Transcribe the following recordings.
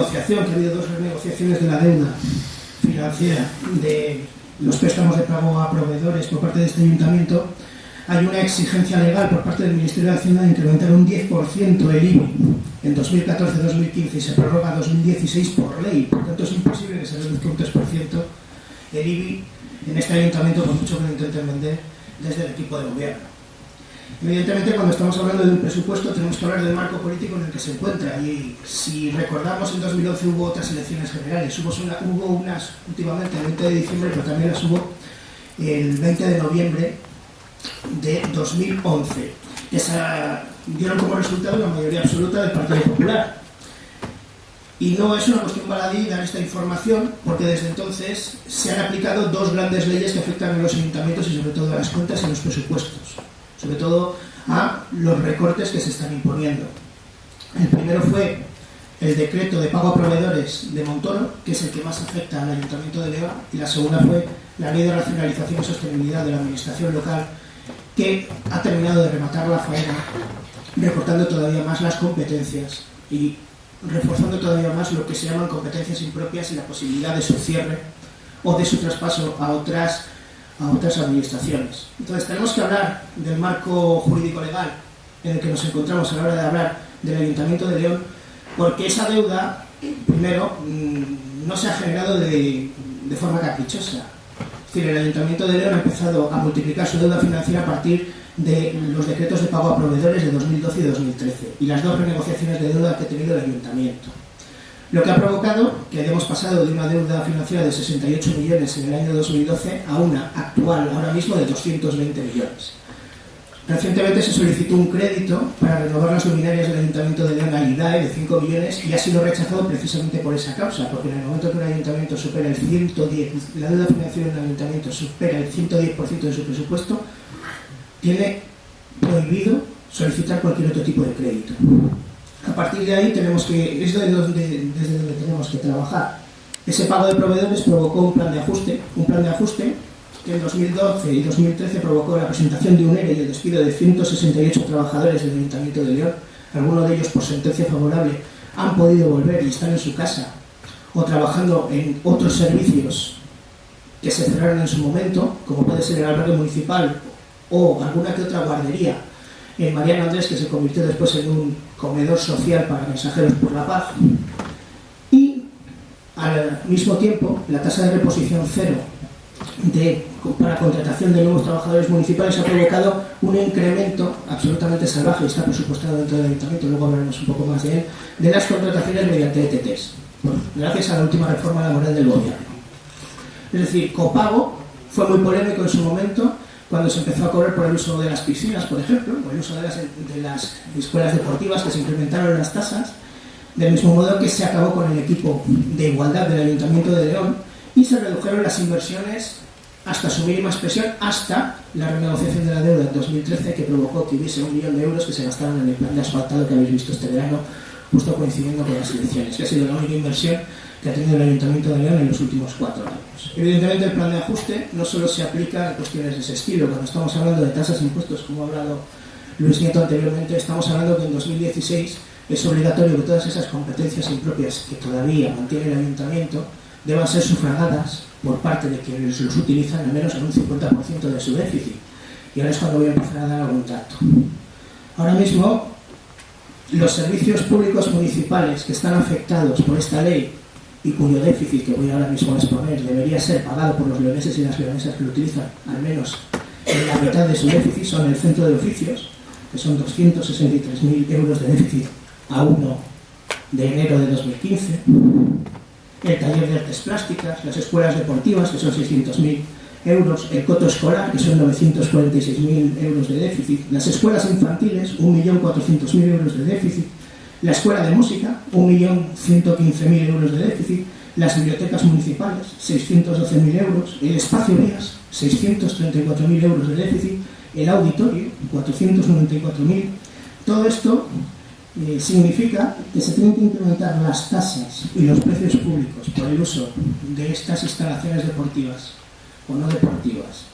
Que ha habido dos renegociaciones de la deuda financiera de los préstamos de pago a proveedores por parte de este ayuntamiento, hay una exigencia legal por parte del Ministerio de Hacienda de incrementar un 10% el IBI en 2014-2015 y se prorroga a 2016 por ley. Por tanto, es imposible que se reduzca un 3% el IBI en este ayuntamiento, por mucho que lo intenten vender desde el equipo de gobierno. Evidentemente, cuando estamos hablando de un presupuesto, tenemos que hablar del marco político en el que se encuentra. Y si recordamos, en 2011 hubo otras elecciones generales. Hubo unas últimamente el 20 de diciembre, pero también las hubo el 20 de noviembre de 2011. Dieron como resultado la mayoría absoluta del Partido Popular. Y no es una cuestión baladí dar esta información, porque desde entonces se han aplicado dos grandes leyes que afectan a los ayuntamientos y sobre todo a las cuentas y los presupuestos. Sobre todo a los recortes que se están imponiendo. El primero fue el decreto de pago a proveedores de Montoro, que es el que más afecta al Ayuntamiento de León, y la segunda fue la Ley de Racionalización y Sostenibilidad de la Administración Local, que ha terminado de rematar la faena, recortando todavía más las competencias y reforzando todavía más lo que se llaman competencias impropias y la posibilidad de su cierre o de su traspaso a otras administraciones. Entonces tenemos que hablar del marco jurídico legal en el que nos encontramos a la hora de hablar del Ayuntamiento de León, porque esa deuda, primero, no se ha generado de forma caprichosa. Es decir, el Ayuntamiento de León ha empezado a multiplicar su deuda financiera a partir de los decretos de pago a proveedores de 2012 y 2013 y las dos renegociaciones de deuda que ha tenido el Ayuntamiento. Lo que ha provocado que hayamos pasado de una deuda financiera de 68 millones en el año 2012 a una actual, ahora mismo, de 220 millones. Recientemente se solicitó un crédito para renovar las luminarias del Ayuntamiento de León al IDAE de 5 millones y ha sido rechazado precisamente por esa causa, porque en el momento que un ayuntamiento supera el 110, la deuda financiera de un ayuntamiento supera el 110% de su presupuesto, tiene prohibido solicitar cualquier otro tipo de crédito. A partir de ahí es desde donde tenemos que trabajar. Ese pago de proveedores provocó un plan de ajuste que en 2012 y 2013 provocó la presentación de un ERE y el despido de 168 trabajadores del Ayuntamiento de León. Algunos de ellos, por sentencia favorable, han podido volver y están en su casa o trabajando en otros servicios que se cerraron en su momento, como puede ser el albergue municipal o alguna que otra guardería en Mariano Andrés, que se convirtió después en un comedor social para mensajeros por la paz. Y al mismo tiempo, la tasa de reposición cero para contratación de nuevos trabajadores municipales ha provocado un incremento absolutamente salvaje, está presupuestado dentro del Ayuntamiento, luego hablaremos un poco más de él, de las contrataciones mediante ETTs, gracias a la última reforma laboral del gobierno. Es decir, copago fue muy polémico en su momento, cuando se empezó a cobrar por el uso de las piscinas, por ejemplo, o el uso de las escuelas deportivas, que se incrementaron las tasas, del mismo modo que se acabó con el equipo de igualdad del Ayuntamiento de León y se redujeron las inversiones hasta su mínima expresión, hasta la renegociación de la deuda en 2013, que provocó que hubiese 1 millón de euros que se gastaron en el plan de asfaltado que habéis visto este verano, justo coincidiendo con las elecciones, que ha sido la única inversión que ha tenido el Ayuntamiento de León en los últimos 4 años. Evidentemente, el plan de ajuste no solo se aplica a cuestiones de ese estilo. Cuando estamos hablando de tasas e impuestos, como ha hablado Luis Nieto anteriormente, estamos hablando que en 2016 es obligatorio que todas esas competencias impropias que todavía mantiene el Ayuntamiento deban ser sufragadas por parte de quienes los utilizan al menos en un 50% de su déficit. Y ahora es cuando voy a empezar a dar algún dato. Ahora mismo, los servicios públicos municipales que están afectados por esta ley y cuyo déficit, que voy ahora mismo a exponer, debería ser pagado por los leoneses y las leonesas que lo utilizan, al menos en la mitad de su déficit, son el centro de oficios, que son 263.000 euros de déficit a 1 de enero de 2015, el taller de artes plásticas, las escuelas deportivas, que son 600.000 euros, el coto escolar, que son 946.000 euros de déficit, las escuelas infantiles, 1.400.000 euros de déficit, la escuela de música, 1.115.000 euros de déficit, las bibliotecas municipales, 612.000 euros, el espacio vías, 634.000 euros de déficit, el auditorio, 494.000. Todo esto significa que se tienen que incrementar las tasas y los precios públicos por el uso de estas instalaciones deportivas o no deportivas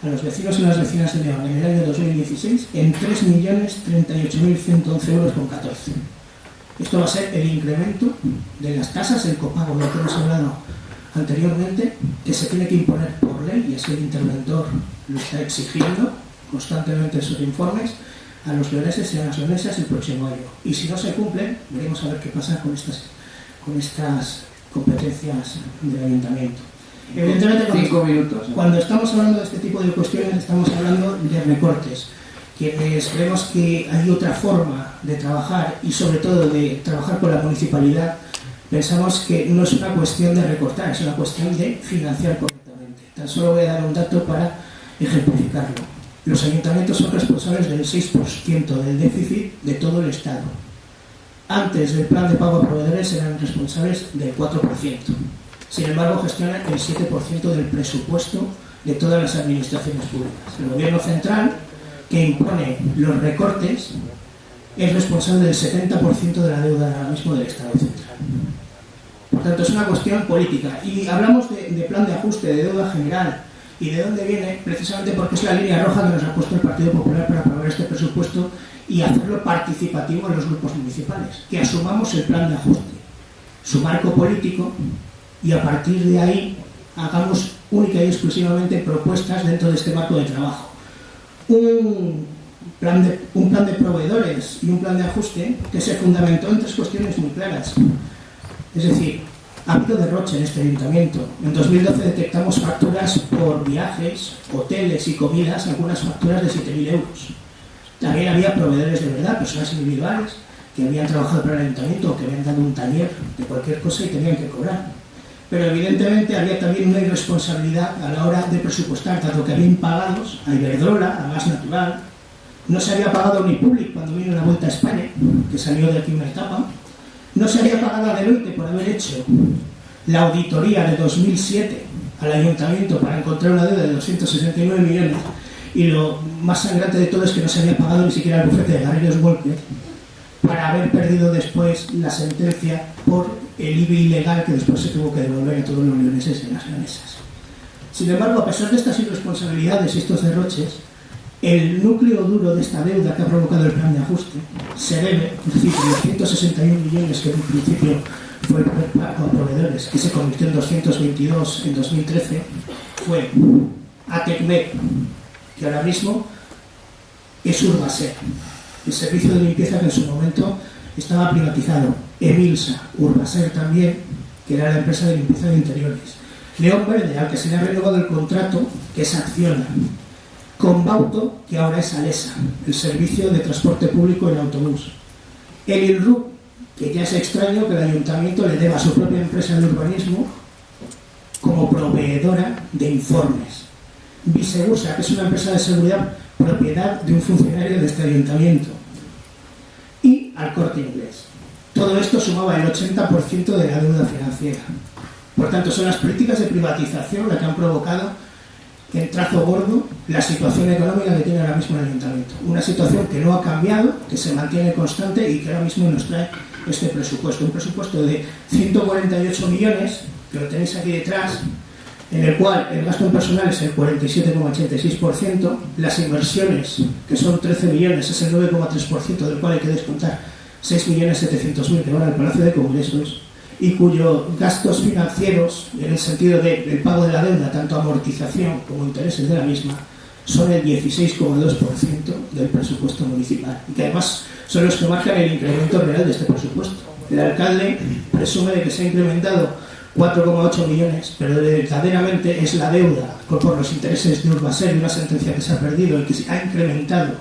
a los vecinos y las vecinas de León en el año 2016 en 3.038.111 euros con 14. Esto va a ser el incremento de las tasas, el copago, de lo que hemos hablado anteriormente, que se tiene que imponer por ley, y así el interventor lo está exigiendo constantemente en sus informes a los leoneses y a las leonesas el próximo año. Y si no se cumplen, veremos a ver qué pasa con estas competencias del ayuntamiento. Evidentemente, cuando estamos hablando de este tipo de cuestiones, estamos hablando de recortes. Quienes creemos que hay otra forma de trabajar y sobre todo de trabajar con la municipalidad, pensamos que no es una cuestión de recortar, es una cuestión de financiar correctamente. Tan solo voy a dar un dato para ejemplificarlo. Los ayuntamientos son responsables del 6% del déficit de todo el Estado. Antes del plan de pago a proveedores eran responsables del 4%. Sin embargo, gestionan el 7% del presupuesto de todas las administraciones públicas. El gobierno central, que impone los recortes, es responsable del 70% de la deuda ahora mismo del Estado central. Por tanto, es una cuestión política. Y hablamos de plan de ajuste, de deuda general. ¿Y de dónde viene? Precisamente porque es la línea roja que nos ha puesto el Partido Popular para aprobar este presupuesto y hacerlo participativo en los grupos municipales. Que asumamos el plan de ajuste, su marco político, y a partir de ahí hagamos única y exclusivamente propuestas dentro de este marco de trabajo. Un plan de proveedores y un plan de ajuste que se fundamentó en tres cuestiones muy claras. Es decir, ha habido derroche en este ayuntamiento. En 2012 detectamos facturas por viajes, hoteles y comidas, algunas facturas de 7.000 euros. También había proveedores de verdad, personas individuales, que habían trabajado para el ayuntamiento o que habían dado un taller de cualquier cosa y tenían que cobrar. Pero evidentemente había también una irresponsabilidad a la hora de presupuestar, tanto que había impagados a Iberdrola, a Gas Natural. No se había pagado a Unipublic cuando vino la Vuelta a España, que salió de aquí una etapa. No se había pagado a Deloitte por haber hecho la auditoría de 2007 al ayuntamiento para encontrar una deuda de 269 millones. Y lo más sangrante de todo es que no se había pagado ni siquiera el bufete de Garrigues Walker para haber perdido después la sentencia por el IBI ilegal que después se tuvo que devolver a todos los leoneses y las leonesas. Sin embargo, a pesar de estas irresponsabilidades y estos derroches, el núcleo duro de esta deuda que ha provocado el plan de ajuste se debe, es decir, los 161 millones que en un principio fue el pago a proveedores, que se convirtió en 222 en 2013, fue a Tecmec, que ahora mismo es Urbaser, el servicio de limpieza que en su momento estaba privatizado, Emilsa, Urbaser también, que era la empresa de limpieza de interiores, León Verde, al que se le ha renovado el contrato, que es Acciona, Conbauto, que ahora es Alesa, el servicio de transporte público en autobús, el ILRU, que ya es extraño que el ayuntamiento le deba a su propia empresa de urbanismo como proveedora de informes, Visegusa, que es una empresa de seguridad propiedad de un funcionario de este ayuntamiento, y al Corte Inglés. Todo esto sumaba el 80% de la deuda financiera. Por tanto, son las políticas de privatización las que han provocado en trazo gordo la situación económica que tiene ahora mismo el ayuntamiento. Una situación que no ha cambiado, que se mantiene constante y que ahora mismo nos trae este presupuesto. Un presupuesto de 148 millones, que lo tenéis aquí detrás, en el cual el gasto en personal es el 47,86%, las inversiones, que son 13 millones, es el 9,3%, del cual hay que descontar 6.700.000 que van al Palacio de Congresos, y cuyos gastos financieros, en el sentido del pago de la deuda, tanto amortización como intereses de la misma, son el 16,2% del presupuesto municipal, y que además son los que marcan el incremento real de este presupuesto. El alcalde presume de que se ha incrementado 4,8 millones, pero verdaderamente es la deuda por los intereses de Urbaser, de una sentencia que se ha perdido y que se ha incrementado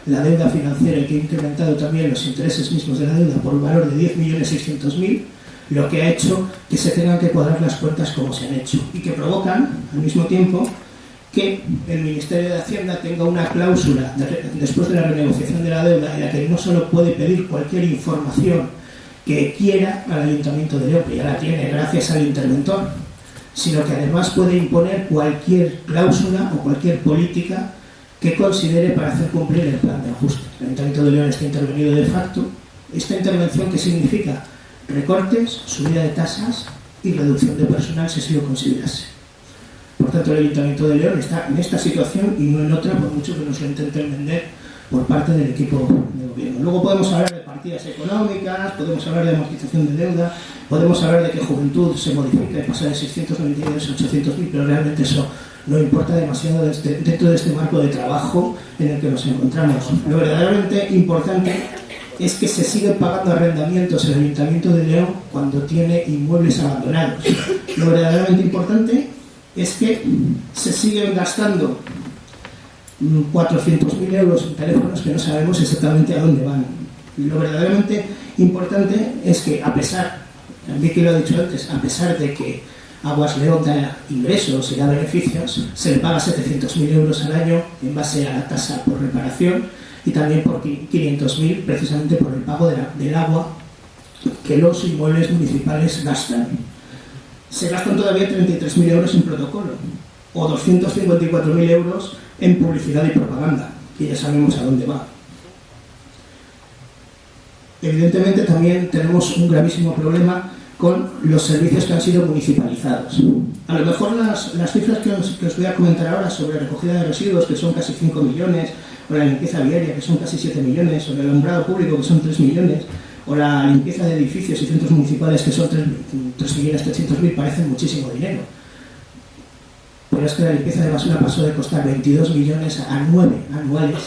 la deuda financiera y que ha incrementado también los intereses mismos de la deuda por un valor de 10.600.000, lo que ha hecho que se tengan que cuadrar las cuentas como se han hecho y que provocan, al mismo tiempo, que el Ministerio de Hacienda tenga una cláusula después de la renegociación de la deuda en la que no solo puede pedir cualquier información que quiera al Ayuntamiento de León, que ya la tiene gracias al interventor, sino que además puede imponer cualquier cláusula o cualquier política que considere para hacer cumplir el plan de ajuste. El Ayuntamiento de León está intervenido de facto. Esta intervención, ¿qué significa? Recortes, subida de tasas y reducción de personal si así lo considerase. Por tanto, el Ayuntamiento de León está en esta situación y no en otra, por mucho que nos lo intenten vender por parte del equipo de gobierno. Luego podemos hablar de partidas económicas, podemos hablar de amortización de deuda, podemos hablar de que juventud se modifica y pasa de 692 a 800.000, pero realmente eso no importa demasiado dentro de este marco de trabajo en el que nos encontramos. Lo verdaderamente importante es que se siguen pagando arrendamientos en el Ayuntamiento de León cuando tiene inmuebles abandonados. Lo verdaderamente importante es que se siguen gastando 400.000 euros en teléfonos que no sabemos exactamente a dónde van. Y lo verdaderamente importante es que, a pesar, Vicky lo ha dicho antes, a pesar de que Aguas León da ingresos y da beneficios, se le paga 700.000 euros al año en base a la tasa por reparación y también por 500.000 precisamente por el pago del agua que los inmuebles municipales gastan. Se gastan todavía 33.000 euros en protocolo o 254.000 euros en publicidad y propaganda, que ya sabemos a dónde va. Evidentemente también tenemos un gravísimo problema con los servicios que han sido municipalizados. A lo mejor las cifras que os voy a comentar ahora sobre recogida de residuos, que son casi 5 millones, o la limpieza viaria, que son casi 7 millones, o el alumbrado público, que son 3 millones, o la limpieza de edificios y centros municipales, que son 3.300.000, parecen muchísimo dinero. Pero es que la limpieza de basura pasó de costar 22 millones a 9 anuales.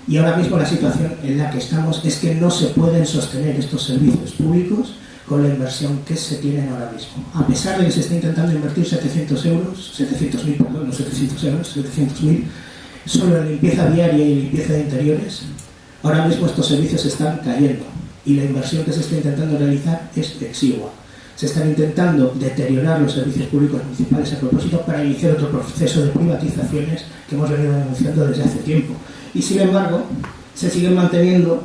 Y ahora mismo la situación en la que estamos es que no se pueden sostener estos servicios públicos con la inversión que se tienen ahora mismo. A pesar de que se está intentando invertir 700.000 solo en limpieza diaria y limpieza de interiores, ahora mismo estos servicios están cayendo y la inversión que se está intentando realizar es exigua. Se están intentando deteriorar los servicios públicos municipales a propósito para iniciar otro proceso de privatizaciones que hemos venido denunciando desde hace tiempo. Y sin embargo, se siguen manteniendo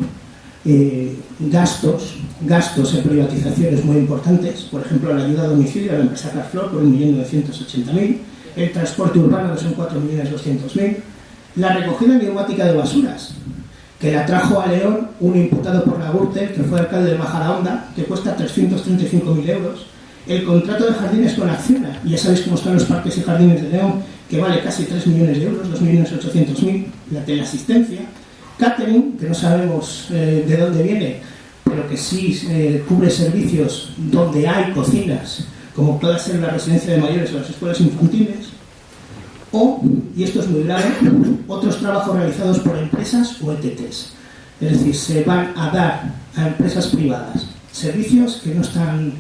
gastos en privatizaciones muy importantes, por ejemplo la ayuda a domicilio a la empresa Carflor por 1.980.000, el transporte urbano que son 4.200.000, la recogida neumática de basuras, que la trajo a León un imputado por la Gürtel, que fue alcalde de Majadahonda, que cuesta 335.000 euros, el contrato de jardines con Acciona, y ya sabéis cómo están los parques y jardines de León, que vale casi 3 millones de euros, 2.800.000, la teleasistencia, catering, que no sabemos de dónde viene, pero que sí cubre servicios donde hay cocinas, como pueda ser la residencia de mayores o las escuelas infantiles, o, y esto es muy grave, otros trabajos realizados por empresas o ETTs. Es decir, se van a dar a empresas privadas servicios que no están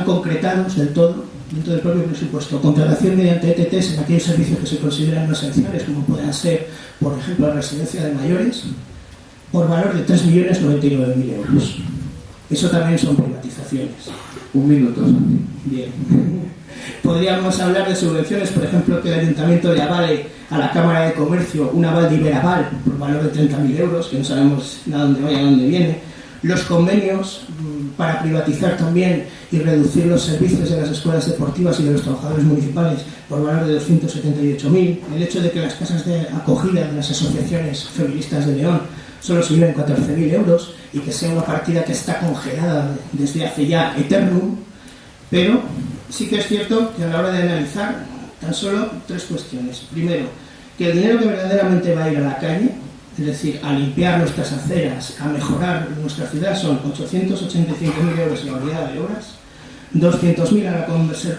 concretados del todo dentro del propio presupuesto. Contratación mediante ETTs en aquellos servicios que se consideran no esenciales, como puedan ser, por ejemplo, la residencia de mayores, por valor de 3.099.000 euros. Eso también son privatizaciones. Un minuto. Bien. Podríamos hablar de subvenciones, por ejemplo, que el Ayuntamiento le avale a la Cámara de Comercio un aval de Iberaval por valor de 30.000 euros, que no sabemos a dónde vaya, a dónde viene. Los convenios para privatizar también y reducir los servicios de las escuelas deportivas y de los trabajadores municipales por valor de 278.000. El hecho de que las casas de acogida de las asociaciones feministas de León solo se lleven 14.000 euros y que sea una partida que está congelada desde hace ya eternum. Pero sí que es cierto que a la hora de analizar tan solo 3 cuestiones. Primero, que el dinero que verdaderamente va a ir a la calle, es decir, a limpiar nuestras aceras, a mejorar nuestra ciudad, son 885.000 euros en la unidad de obras, 200.000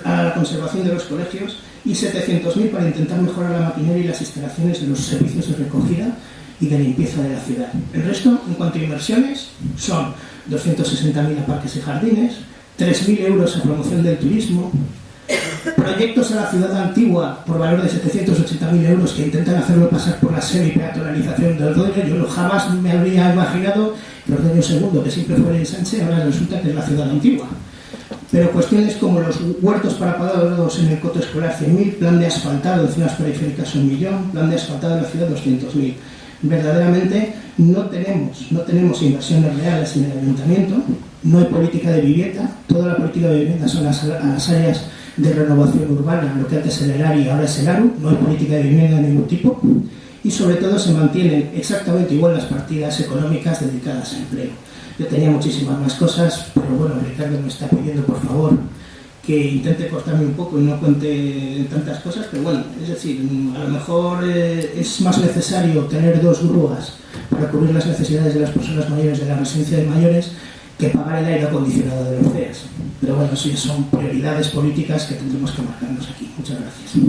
a la conservación de los colegios y 700.000 para intentar mejorar la maquinaria y las instalaciones de los servicios de recogida y de limpieza de la ciudad. El resto, en cuanto a inversiones, son 260.000 a parques y jardines, 3.000 euros a promoción del turismo, proyectos a la ciudad antigua por valor de 780.000 euros que intentan hacerlo pasar por la semi-peatonalización de Ordoño. Yo jamás me habría imaginado que Ordoño II, que siempre fue el ensanche, ahora resulta que es la ciudad antigua. Pero cuestiones como los huertos para parados en el coto escolar 100.000, plan de asfaltado en zonas periféricas 1 millón, plan de asfaltado en la ciudad 200.000. Verdaderamente no tenemos inversiones reales en el ayuntamiento, no hay política de vivienda, toda la política de vivienda son las áreas de renovación urbana, lo que antes era el ARI y ahora es el ARU, no hay política de vivienda de ningún tipo y sobre todo se mantienen exactamente igual las partidas económicas dedicadas a empleo. Yo tenía muchísimas más cosas, pero bueno, Ricardo me está pidiendo por favor que intente cortarme un poco y no cuente tantas cosas, pero bueno, es decir, a lo mejor es más necesario tener 2 grúas para cubrir las necesidades de las personas mayores de la residencia de mayores que pagar el aire acondicionado de los CEAS. Pero bueno, sí, son prioridades políticas que tendremos que marcarnos aquí. Muchas gracias.